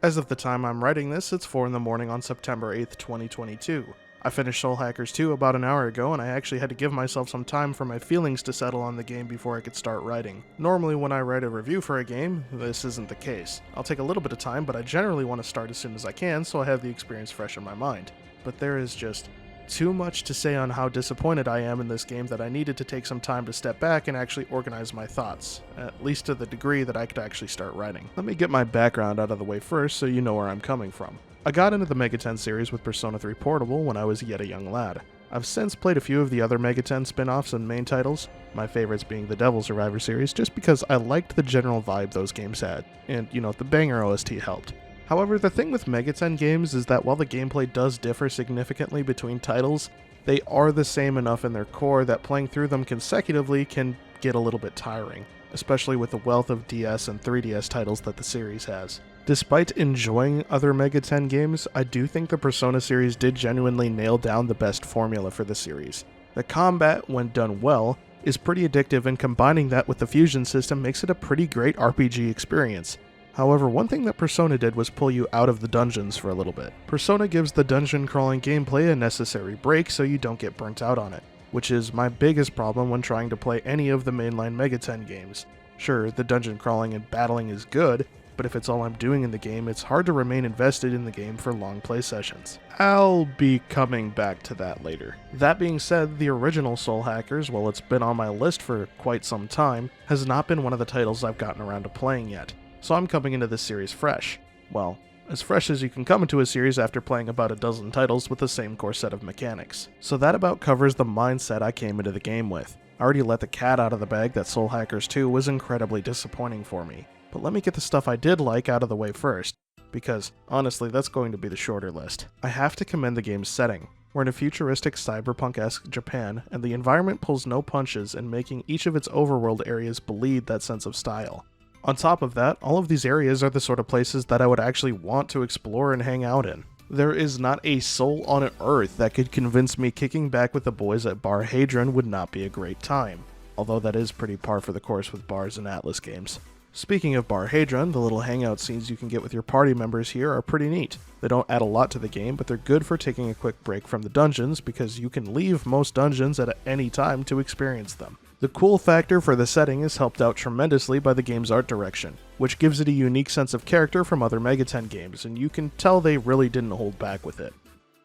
As of the time I'm writing this, it's 4 in the morning on September 8th, 2022. I finished Soul Hackers 2 about an hour ago, and I actually had to give myself some time for my feelings to settle on the game before I could start writing. Normally when I write a review for a game, this isn't the case. I'll take a little bit of time, but I generally want to start as soon as I can so I have the experience fresh in my mind. But there is just too much to say on how disappointed I am in this game that I needed to take some time to step back and actually organize my thoughts, at least to the degree that I could actually start writing. Let me get my background out of the way first so you know where I'm coming from. I got into the Mega 10 series with Persona 3 Portable when I was yet a young lad. I've since played a few of the other Mega 10 spin-offs and main titles, my favorites being the Devil Survivor series, just because I liked the general vibe those games had, and the banger OST helped. However, the thing with Mega 10 games is that while the gameplay does differ significantly between titles, they are the same enough in their core that playing through them consecutively can get a little bit tiring, especially with the wealth of DS and 3DS titles that the series has. Despite enjoying other Mega 10 games, I do think the Persona series did genuinely nail down the best formula for the series. The combat, when done well, is pretty addictive, and combining that with the fusion system makes it a pretty great RPG experience. However, one thing that Persona did was pull you out of the dungeons for a little bit. Persona gives the dungeon crawling gameplay a necessary break so you don't get burnt out on it, which is my biggest problem when trying to play any of the mainline Mega 10 games. Sure, the dungeon crawling and battling is good, but if it's all I'm doing in the game, it's hard to remain invested in the game for long play sessions. I'll be coming back to that later. That being said, the original Soul Hackers, while it's been on my list for quite some time, has not been one of the titles I've gotten around to playing yet. So I'm coming into this series fresh. Well, as fresh as you can come into a series after playing about a dozen titles with the same core set of mechanics. So that about covers the mindset I came into the game with. I already let the cat out of the bag that Soul Hackers 2 was incredibly disappointing for me. But let me get the stuff I did like out of the way first, because honestly that's going to be the shorter list. I have to commend the game's setting. We're in a futuristic cyberpunk-esque Japan, and the environment pulls no punches in making each of its overworld areas bleed that sense of style. On top of that, all of these areas are the sort of places that I would actually want to explore and hang out in. There is not a soul on Earth that could convince me kicking back with the boys at Bar Hadron would not be a great time, although that is pretty par for the course with bars and Atlas games. Speaking of Bar Hadron, the little hangout scenes you can get with your party members here are pretty neat. They don't add a lot to the game, but they're good for taking a quick break from the dungeons because you can leave most dungeons at any time to experience them. The cool factor for the setting is helped out tremendously by the game's art direction, which gives it a unique sense of character from other Mega 10 games, and you can tell they really didn't hold back with it.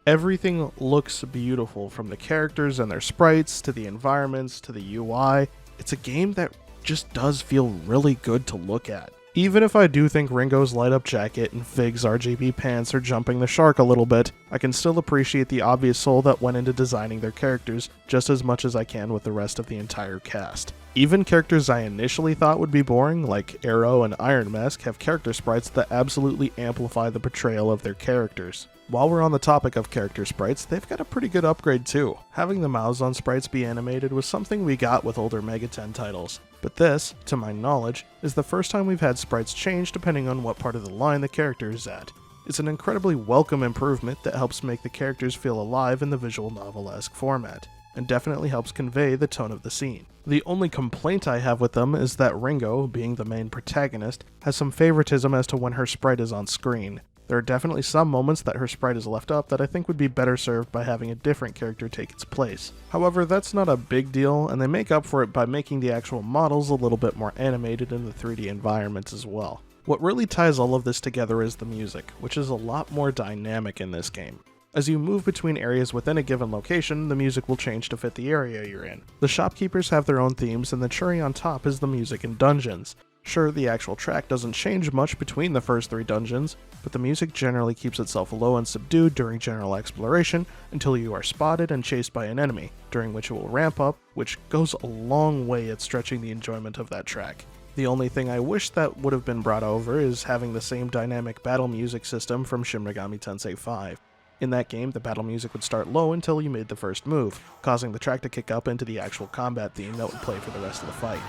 Everything looks beautiful, from the characters and their sprites, to the environments, to the UI. It's a game that just does feel really good to look at. Even if I do think Ringo's light-up jacket and Fig's RGB pants are jumping the shark a little bit, I can still appreciate the obvious soul that went into designing their characters just as much as I can with the rest of the entire cast. Even characters I initially thought would be boring, like Arrow and Iron Mask, have character sprites that absolutely amplify the portrayal of their characters. While we're on the topic of character sprites, they've got a pretty good upgrade too. Having the mouths on sprites be animated was something we got with older Mega 10 titles, but this, to my knowledge, is the first time we've had sprites change depending on what part of the line the character is at. It's an incredibly welcome improvement that helps make the characters feel alive in the visual novel-esque format, and definitely helps convey the tone of the scene. The only complaint I have with them is that Ringo, being the main protagonist, has some favoritism as to when her sprite is on screen. There are definitely some moments that her sprite is left up that I think would be better served by having a different character take its place. However, that's not a big deal, and they make up for it by making the actual models a little bit more animated in the 3D environments as well. What really ties all of this together is the music, which is a lot more dynamic in this game. As you move between areas within a given location, the music will change to fit the area you're in. The shopkeepers have their own themes, and the cherry on top is the music in dungeons. Sure, the actual track doesn't change much between the first 3 dungeons, but the music generally keeps itself low and subdued during general exploration until you are spotted and chased by an enemy, during which it will ramp up, which goes a long way at stretching the enjoyment of that track. The only thing I wish that would have been brought over is having the same dynamic battle music system from Shin Megami Tensei 5. In that game, the battle music would start low until you made the first move, causing the track to kick up into the actual combat theme that would play for the rest of the fight.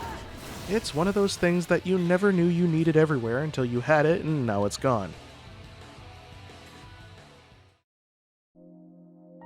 It's one of those things that you never knew you needed everywhere until you had it, and now it's gone.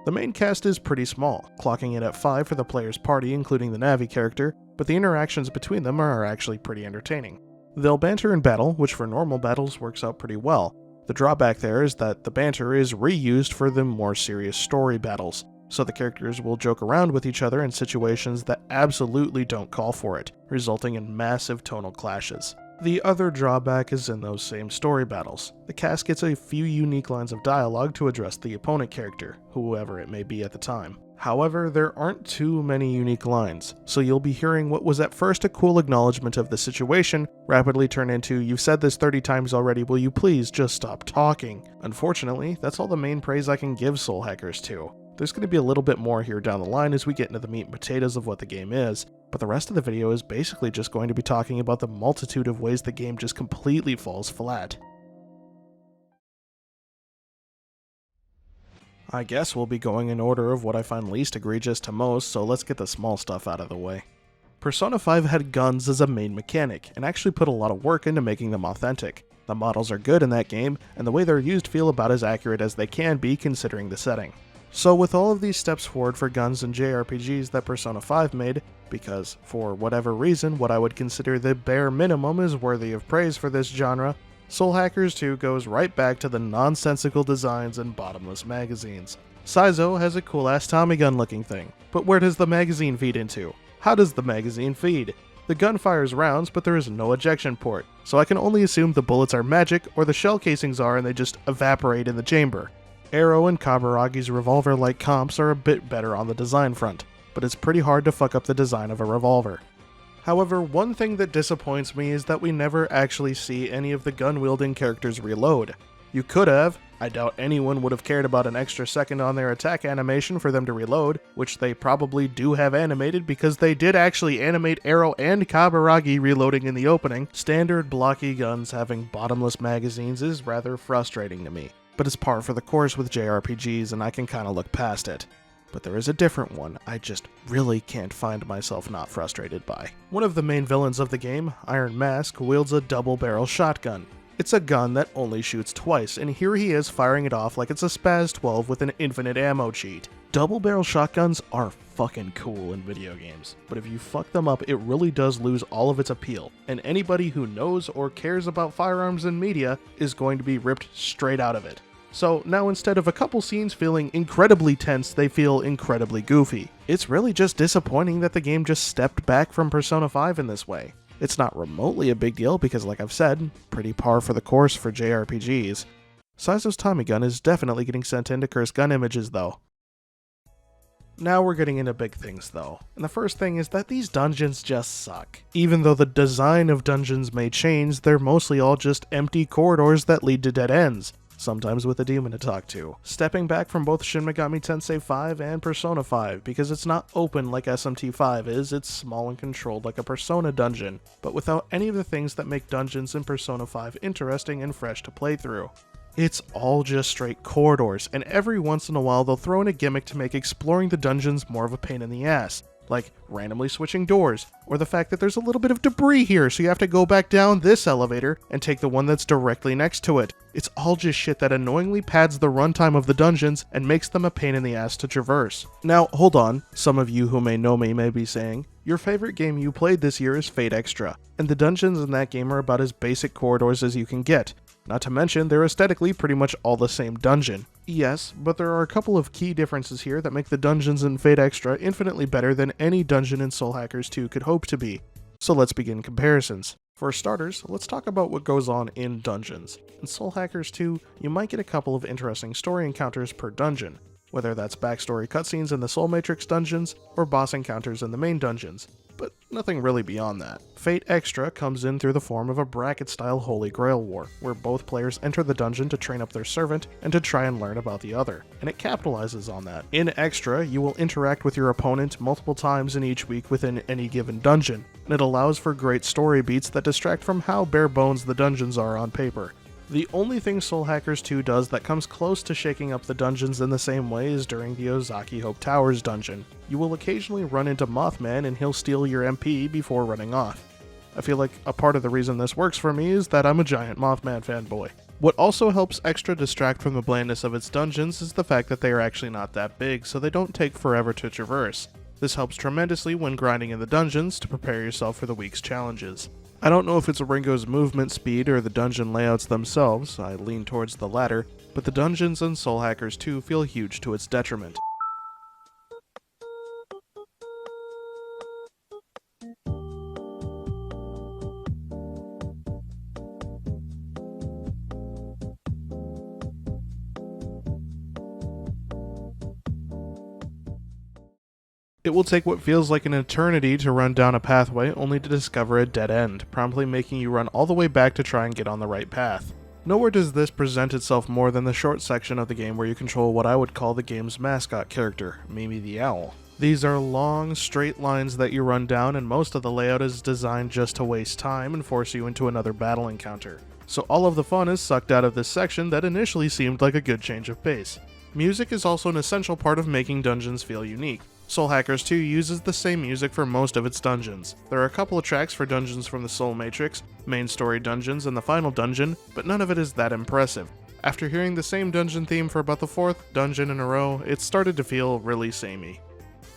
The main cast is pretty small, clocking it at 5 for the player's party including the Navi character, but the interactions between them are actually pretty entertaining. They'll banter in battle, which for normal battles works out pretty well, The drawback there is that the banter is reused for the more serious story battles, so the characters will joke around with each other in situations that absolutely don't call for it, resulting in massive tonal clashes. The other drawback is in those same story battles. The cast gets a few unique lines of dialogue to address the opponent character, whoever it may be at the time. However, there aren't too many unique lines, so you'll be hearing what was at first a cool acknowledgement of the situation rapidly turn into, "You've said this 30 times already, will you please just stop talking?" Unfortunately, that's all the main praise I can give Soul Hackers 2. There's going to be a little bit more here down the line as we get into the meat and potatoes of what the game is, but the rest of the video is basically just going to be talking about the multitude of ways the game just completely falls flat. I guess we'll be going in order of what I find least egregious to most, so let's get the small stuff out of the way. Persona 5 had guns as a main mechanic, and actually put a lot of work into making them authentic. The models are good in that game, and the way they're used feel about as accurate as they can be considering the setting. So with all of these steps forward for guns and JRPGs that Persona 5 made, because for whatever reason what I would consider the bare minimum is worthy of praise for this genre, Soul Hackers 2 goes right back to the nonsensical designs and bottomless magazines. Saizo has a cool-ass Tommy gun looking thing, but where does the magazine feed into? How does the magazine feed? The gun fires rounds, but there is no ejection port, so I can only assume the bullets are magic or the shell casings are and they just evaporate in the chamber. Arrow and Kaburagi's revolver-like comps are a bit better on the design front, but it's pretty hard to fuck up the design of a revolver. However, one thing that disappoints me is that we never actually see any of the gun-wielding characters reload. You could have. I doubt anyone would have cared about an extra second on their attack animation for them to reload, which they probably do have animated because they did actually animate Arrow and Kaburagi reloading in the opening. Standard blocky guns having bottomless magazines is rather frustrating to me, but it's par for the course with JRPGs and I can kinda look past it. But there is a different one I just really can't find myself not frustrated by. One of the main villains of the game, Iron Mask, wields a double-barrel shotgun. It's a gun that only shoots twice, and here he is firing it off like it's a Spaz 12 with an infinite ammo cheat. Double-barrel shotguns are fucking cool in video games, but if you fuck them up, it really does lose all of its appeal, and anybody who knows or cares about firearms and media is going to be ripped straight out of it. So now instead of a couple scenes feeling incredibly tense, they feel incredibly goofy. It's really just disappointing that the game just stepped back from Persona 5 in this way. It's not remotely a big deal because, like I've said, pretty par for the course for JRPGs. Saizo's Tommy gun is definitely getting sent into cursed gun images though. Now we're getting into big things though, and the first thing is that these dungeons just suck. Even though the design of dungeons may change, they're mostly all just empty corridors that lead to dead ends, sometimes with a demon to talk to. Stepping back from both Shin Megami Tensei 5 and Persona 5, because it's not open like SMT 5 is, it's small and controlled like a Persona dungeon, but without any of the things that make dungeons in Persona 5 interesting and fresh to play through. It's all just straight corridors, and every once in a while they'll throw in a gimmick to make exploring the dungeons more of a pain in the ass, like randomly switching doors, or the fact that there's a little bit of debris here so you have to go back down this elevator and take the one that's directly next to it. It's all just shit that annoyingly pads the runtime of the dungeons and makes them a pain in the ass to traverse. Now, hold on, some of you who may know me may be saying, your favorite game you played this year is Fate Extra, and the dungeons in that game are about as basic corridors as you can get. Not to mention, they're aesthetically pretty much all the same dungeon. Yes, but there are a couple of key differences here that make the dungeons in Fate Extra infinitely better than any dungeon in Soul Hackers 2 could hope to be. So let's begin comparisons. For starters, let's talk about what goes on in dungeons. In Soul Hackers 2, you might get a couple of interesting story encounters per dungeon, whether that's backstory cutscenes in the Soul Matrix dungeons or boss encounters in the main dungeons, but nothing really beyond that. Fate Extra comes in through the form of a bracket-style Holy Grail war, where both players enter the dungeon to train up their servant and to try and learn about the other, and it capitalizes on that. In Extra, you will interact with your opponent multiple times in each week within any given dungeon, and it allows for great story beats that distract from how bare bones the dungeons are on paper. The only thing Soul Hackers 2 does that comes close to shaking up the dungeons in the same way is during the Ozaki Hope Towers dungeon. You will occasionally run into Mothman and he'll steal your MP before running off. I feel like a part of the reason this works for me is that I'm a giant Mothman fanboy. What also helps Extra distract from the blandness of its dungeons is the fact that they are actually not that big, so they don't take forever to traverse. This helps tremendously when grinding in the dungeons to prepare yourself for the week's challenges. I don't know if it's Ringo's movement speed or the dungeon layouts themselves, I lean towards the latter, but the dungeons in Soul Hackers 2 feel huge to its detriment. It will take what feels like an eternity to run down a pathway only to discover a dead end, promptly making you run all the way back to try and get on the right path. Nowhere does this present itself more than the short section of the game where you control what I would call the game's mascot character, Mimi the Owl. These are long, straight lines that you run down, and most of the layout is designed just to waste time and force you into another battle encounter. So all of the fun is sucked out of this section that initially seemed like a good change of pace. Music is also an essential part of making dungeons feel unique. Soul Hackers 2 uses the same music for most of its dungeons. There are a couple of tracks for dungeons from the Soul Matrix, main story dungeons, and the final dungeon, but none of it is that impressive. After hearing the same dungeon theme for about the 4th dungeon in a row, it started to feel really samey.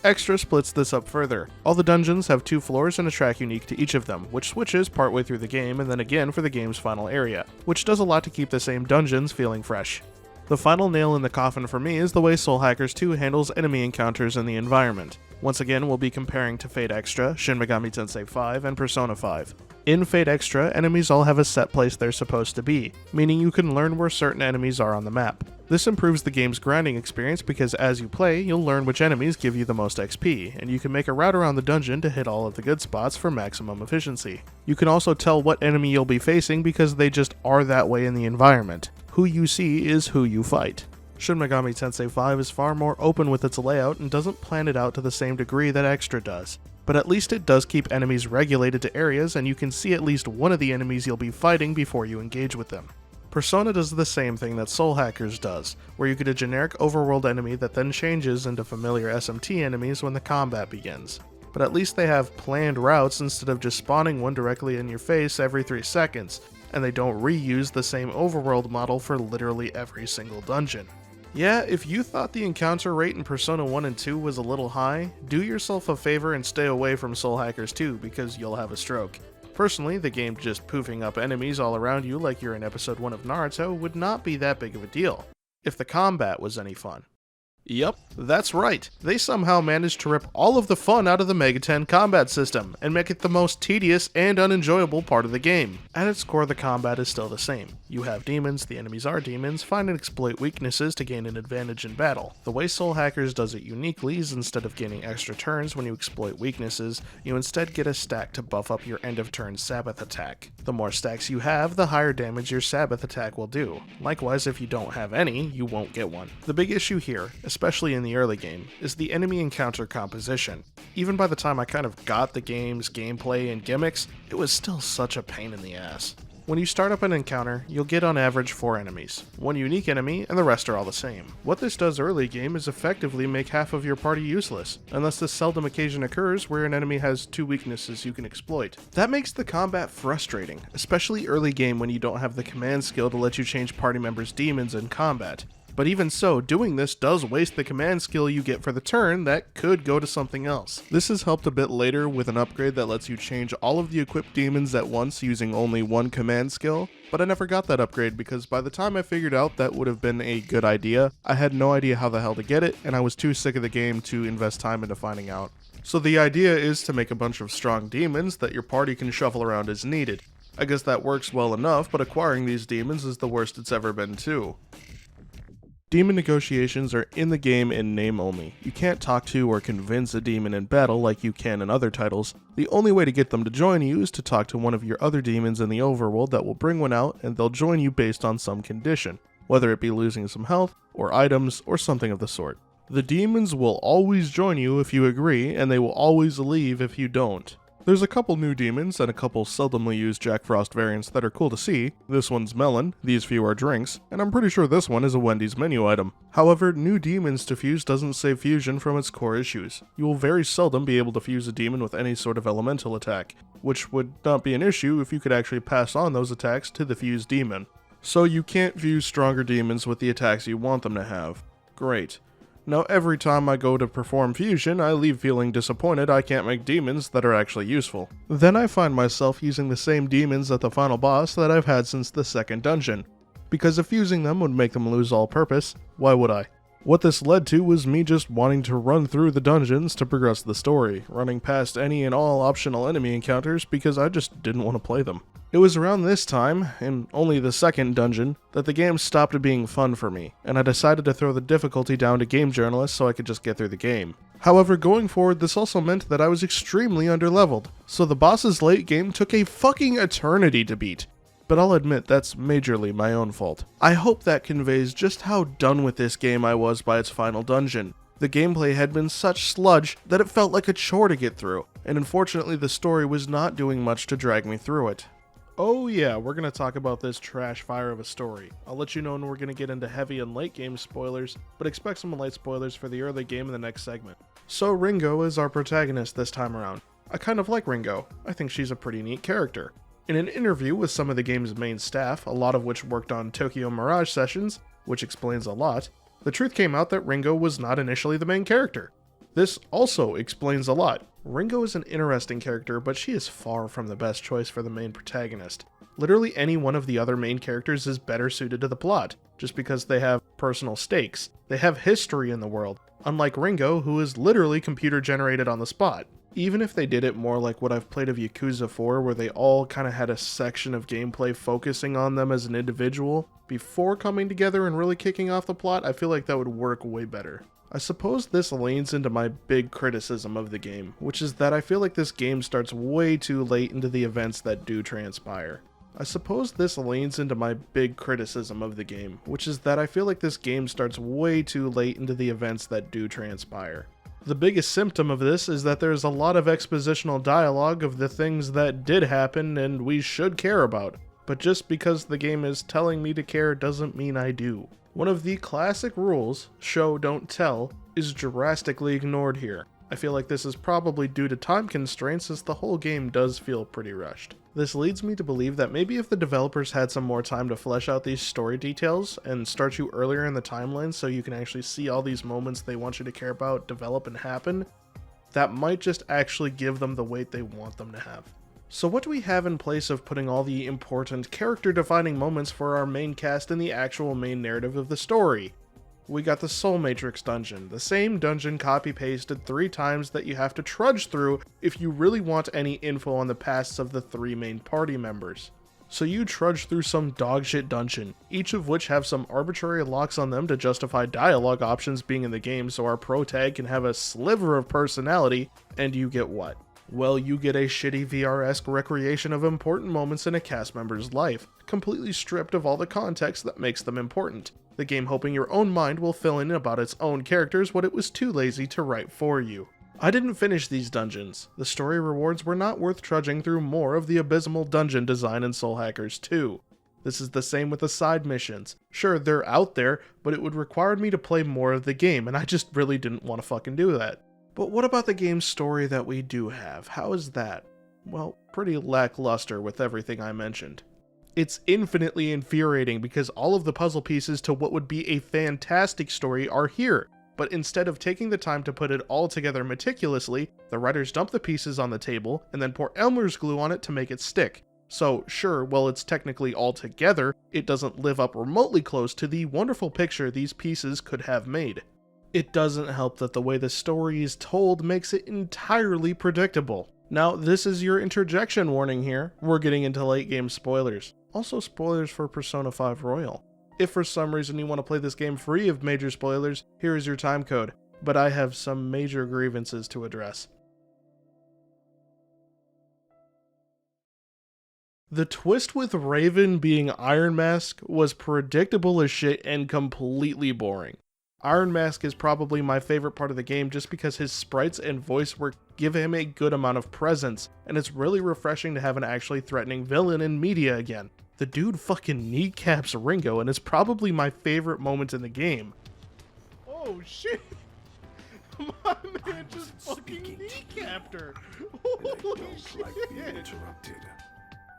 Extra splits this up further. All the dungeons have 2 floors and a track unique to each of them, which switches partway through the game and then again for the game's final area, which does a lot to keep the same dungeons feeling fresh. The final nail in the coffin for me is the way Soul Hackers 2 handles enemy encounters in the environment. Once again, we'll be comparing to Fate Extra, Shin Megami Tensei 5, and Persona 5. In Fate Extra, enemies all have a set place they're supposed to be, meaning you can learn where certain enemies are on the map. This improves the game's grinding experience because as you play, you'll learn which enemies give you the most XP, and you can make a route around the dungeon to hit all of the good spots for maximum efficiency. You can also tell what enemy you'll be facing because they just are that way in the environment. Who you see is who you fight. Shin Megami Tensei 5 is far more open with its layout and doesn't plan it out to the same degree that Extra does. But at least it does keep enemies regulated to areas and you can see at least one of the enemies you'll be fighting before you engage with them. Persona does the same thing that Soul Hackers does, where you get a generic overworld enemy that then changes into familiar SMT enemies when the combat begins. But at least they have planned routes instead of just spawning one directly in your face every 3 seconds, and they don't reuse the same overworld model for literally every single dungeon. Yeah, if you thought the encounter rate in Persona 1 and 2 was a little high, do yourself a favor and stay away from Soul Hackers 2 because you'll have a stroke. Personally, the game just poofing up enemies all around you like you're in episode 1 of Naruto would not be that big of a deal, if the combat was any fun. Yup, that's right. They somehow managed to rip all of the fun out of the Mega 10 combat system and make it the most tedious and unenjoyable part of the game. At its core, the combat is still the same. You have demons, the enemies are demons, find and exploit weaknesses to gain an advantage in battle. The way Soul Hackers does it uniquely is instead of gaining extra turns when you exploit weaknesses, you instead get a stack to buff up your end of turn Sabbath attack. The more stacks you have, the higher damage your Sabbath attack will do. Likewise, if you don't have any, you won't get one. The big issue here, especially in the early game, is the enemy encounter composition. Even by the time I kind of got the game's gameplay and gimmicks, it was still such a pain in the ass. When you start up an encounter, you'll get on average 4 enemies, 1 unique enemy, and the rest are all the same. What this does early game is effectively make half of your party useless, unless the seldom occasion occurs where an enemy has 2 weaknesses you can exploit. That makes the combat frustrating, especially early game when you don't have the command skill to let you change party members' demons in combat. But even so, doing this does waste the command skill you get for the turn that could go to something else. This is helped a bit later with an upgrade that lets you change all of the equipped demons at once using only 1 command skill, but I never got that upgrade because by the time I figured out that would have been a good idea, I had no idea how the hell to get it, and I was too sick of the game to invest time into finding out. So the idea is to make a bunch of strong demons that your party can shuffle around as needed. I guess that works well enough, but acquiring these demons is the worst it's ever been too. Demon negotiations are in the game in name only. You can't talk to or convince a demon in battle like you can in other titles. The only way to get them to join you is to talk to one of your other demons in the overworld that will bring one out, and they'll join you based on some condition, whether it be losing some health, or items, or something of the sort. The demons will always join you if you agree, and they will always leave if you don't. There's a couple new demons and a couple seldomly used Jack Frost variants that are cool to see. This one's melon, these few are drinks, and I'm pretty sure this one is a Wendy's menu item. However, new demons to fuse doesn't save fusion from its core issues. You will very seldom be able to fuse a demon with any sort of elemental attack, which would not be an issue if you could actually pass on those attacks to the fused demon. So you can't fuse stronger demons with the attacks you want them to have. Great. Now every time I go to perform fusion, I leave feeling disappointed I can't make demons that are actually useful. Then I find myself using the same demons at the final boss that I've had since the second dungeon, because if using them would make them lose all purpose, why would I? What this led to was me just wanting to run through the dungeons to progress the story, running past any and all optional enemy encounters because I just didn't want to play them. It was around this time, in only the second dungeon, that the game stopped being fun for me, and I decided to throw the difficulty down to game journalist so I could just get through the game. However, going forward, this also meant that I was extremely underleveled, so the boss's late game took a fucking eternity to beat. But I'll admit that's majorly my own fault. I hope that conveys just how done with this game I was by its final dungeon. The gameplay had been such sludge that it felt like a chore to get through, and unfortunately the story was not doing much to drag me through it. Oh yeah, we're going to talk about this trash fire of a story. I'll let you know when we're going to get into heavy and late game spoilers, but expect some light spoilers for the early game in the next segment. So Ringo is our protagonist this time around. I kind of like Ringo. I think she's a pretty neat character. In an interview with some of the game's main staff, a lot of which worked on Tokyo Mirage sessions, which explains a lot, the truth came out that Ringo was not initially the main character. This also explains a lot. Ringo is an interesting character, but she is far from the best choice for the main protagonist. Literally any one of the other main characters is better suited to the plot, just because they have personal stakes. They have history in the world, unlike Ringo, who is literally computer generated on the spot. Even if they did it more like what I've played of Yakuza 4, where they all kind of had a section of gameplay focusing on them as an individual, before coming together and really kicking off the plot, I feel like that would work way better. I suppose this leans into my big criticism of the game, which is that I feel like this game starts way too late into the events that do transpire. The biggest symptom of this is that there's a lot of expositional dialogue of the things that did happen and we should care about, but just because the game is telling me to care doesn't mean I do. One of the classic rules, show don't tell, is drastically ignored here. I feel like this is probably due to time constraints, as the whole game does feel pretty rushed. This leads me to believe that maybe if the developers had some more time to flesh out these story details and start you earlier in the timeline so you can actually see all these moments they want you to care about develop and happen, that might just actually give them the weight they want them to have. So what do we have in place of putting all the important character-defining moments for our main cast in the actual main narrative of the story? We got the Soul Matrix dungeon, the same dungeon copy-pasted 3 times that you have to trudge through if you really want any info on the pasts of the 3 main party members. So you trudge through some dogshit dungeon, each of which have some arbitrary locks on them to justify dialogue options being in the game so our protag can have a sliver of personality, and you get what? Well, you get a shitty VR-esque recreation of important moments in a cast member's life, completely stripped of all the context that makes them important. The game hoping your own mind will fill in about its own characters what it was too lazy to write for you. I didn't finish these dungeons. The story rewards were not worth trudging through more of the abysmal dungeon design in Soul Hackers 2. This is the same with the side missions. Sure, they're out there, but it would require me to play more of the game, and I just really didn't want to fucking do that. But what about the game's story that we do have? How is that? Well, pretty lackluster with everything I mentioned. It's infinitely infuriating because all of the puzzle pieces to what would be a fantastic story are here, but instead of taking the time to put it all together meticulously, the writers dump the pieces on the table and then pour Elmer's glue on it to make it stick. So sure, while it's technically all together, it doesn't live up remotely close to the wonderful picture these pieces could have made. It doesn't help that the way the story is told makes it entirely predictable. Now, this is your interjection warning here. We're getting into late game spoilers. Also spoilers for Persona 5 Royal. If for some reason you want to play this game free of major spoilers, here is your time code. But I have some major grievances to address. The twist with Raven being Iron Mask was predictable as shit and completely boring. Iron Mask is probably my favorite part of the game just because his sprites and voice work give him a good amount of presence, and it's really refreshing to have an actually threatening villain in media again. The dude fucking kneecaps Ringo, and it's probably my favorite moment in the game. Oh shit! My man just fucking kneecapped her! Holy shit!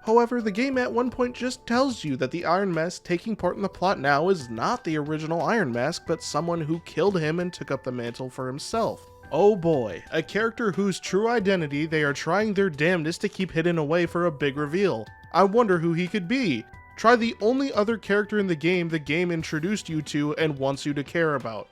However, the game at one point just tells you that the Iron Mask taking part in the plot now is not the original Iron Mask, but someone who killed him and took up the mantle for himself. Oh boy, a character whose true identity they are trying their damnedest to keep hidden away for a big reveal. I wonder who he could be. Try the only other character in the game introduced you to and wants you to care about.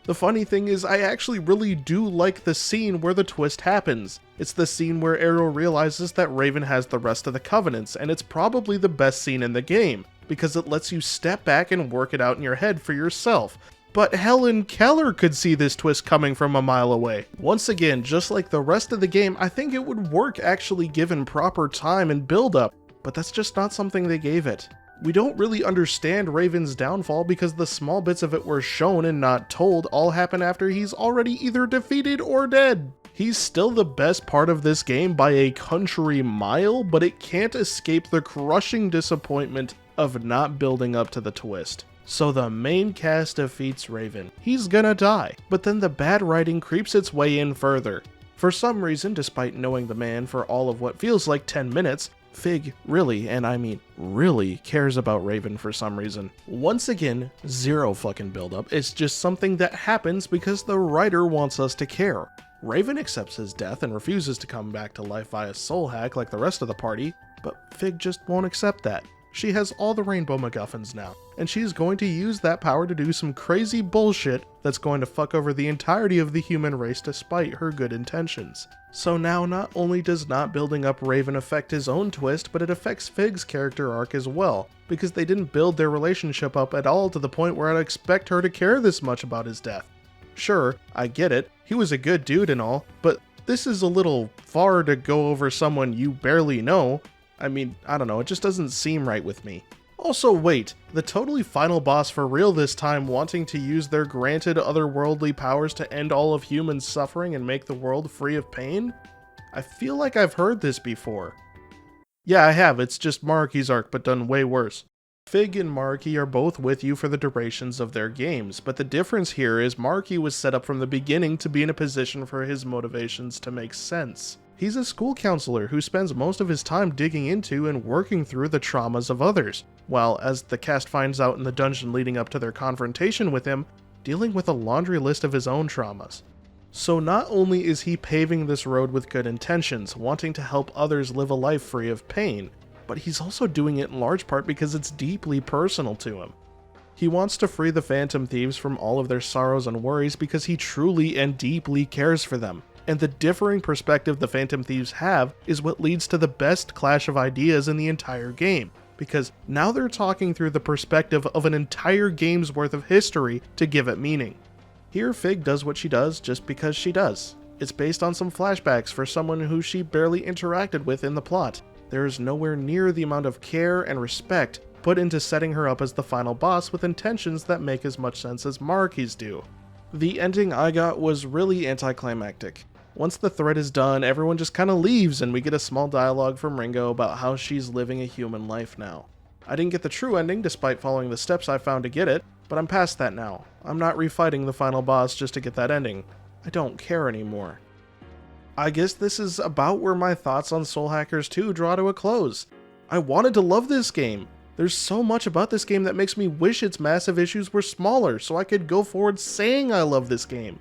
The funny thing is, I actually really do like the scene where the twist happens. It's the scene where Arrow realizes that Raven has the rest of the Covenants, and it's probably the best scene in the game, because it lets you step back and work it out in your head for yourself. But Helen Keller could see this twist coming from a mile away. Once again, just like the rest of the game, I think it would work actually given proper time and build up, but that's just not something they gave it. We don't really understand Raven's downfall because the small bits of it were shown and not told all happen after he's already either defeated or dead. He's still the best part of this game by a country mile, but it can't escape the crushing disappointment of not building up to the twist. So the main cast defeats Raven. He's gonna die, but then the bad writing creeps its way in further. For some reason, despite knowing the man for all of what feels like 10 minutes, Fig really, and I mean really, cares about Raven for some reason. Once again, zero fucking buildup, it's just something that happens because the writer wants us to care. Raven accepts his death and refuses to come back to life via soul hack like the rest of the party, but Fig just won't accept that. She has all the rainbow MacGuffins now, and she's going to use that power to do some crazy bullshit that's going to fuck over the entirety of the human race despite her good intentions. So now not only does not building up Raven affect his own twist, but it affects Fig's character arc as well, because they didn't build their relationship up at all to the point where I'd expect her to care this much about his death. Sure, I get it, he was a good dude and all, but this is a little far to go over someone you barely know. I mean, I don't know, it just doesn't seem right with me. Also wait, the totally final boss for real this time wanting to use their granted otherworldly powers to end all of human suffering and make the world free of pain? I feel like I've heard this before. Yeah, I have, it's just Maruki's arc but done way worse. Fig and Maruki are both with you for the durations of their games, but the difference here is Maruki was set up from the beginning to be in a position for his motivations to make sense. He's a school counselor who spends most of his time digging into and working through the traumas of others, while, as the cast finds out in the dungeon leading up to their confrontation with him, dealing with a laundry list of his own traumas. So not only is he paving this road with good intentions, wanting to help others live a life free of pain, but he's also doing it in large part because it's deeply personal to him. He wants to free the Phantom Thieves from all of their sorrows and worries because he truly and deeply cares for them. And the differing perspective the Phantom Thieves have is what leads to the best clash of ideas in the entire game, because now they're talking through the perspective of an entire game's worth of history to give it meaning. Here Fig does what she does just because she does. It's based on some flashbacks for someone who she barely interacted with in the plot. There is nowhere near the amount of care and respect put into setting her up as the final boss with intentions that make as much sense as Maruki's do. The ending I got was really anticlimactic. Once the thread is done, everyone just kinda leaves and we get a small dialogue from Ringo about how she's living a human life now. I didn't get the true ending despite following the steps I found to get it, but I'm past that now. I'm not refighting the final boss just to get that ending. I don't care anymore. I guess this is about where my thoughts on Soul Hackers 2 draw to a close. I wanted to love this game. There's so much about this game that makes me wish its massive issues were smaller so I could go forward saying I love this game.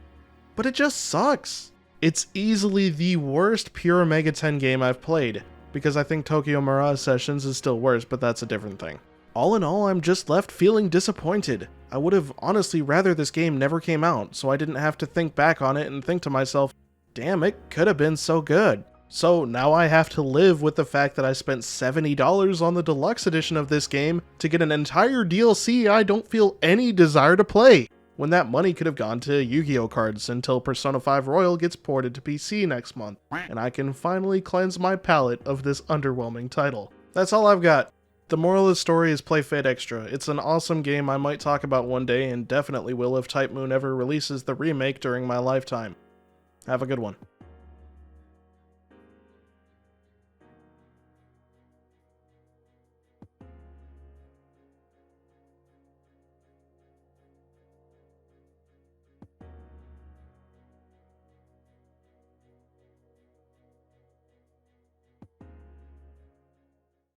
But it just sucks. It's easily the worst pure Mega 10 game I've played, because I think Tokyo Mirage Sessions is still worse, but that's a different thing. All in all, I'm just left feeling disappointed. I would have honestly rather this game never came out, so I didn't have to think back on it and think to myself, damn, it could have been so good. So now I have to live with the fact that I spent $70 on the deluxe edition of this game to get an entire DLC I don't feel any desire to play, when that money could have gone to Yu-Gi-Oh cards until Persona 5 Royal gets ported to PC next month, and I can finally cleanse my palate of this underwhelming title. That's all I've got. The moral of the story is play Fate Extra. It's an awesome game I might talk about one day, and definitely will if Type Moon ever releases the remake during my lifetime. Have a good one.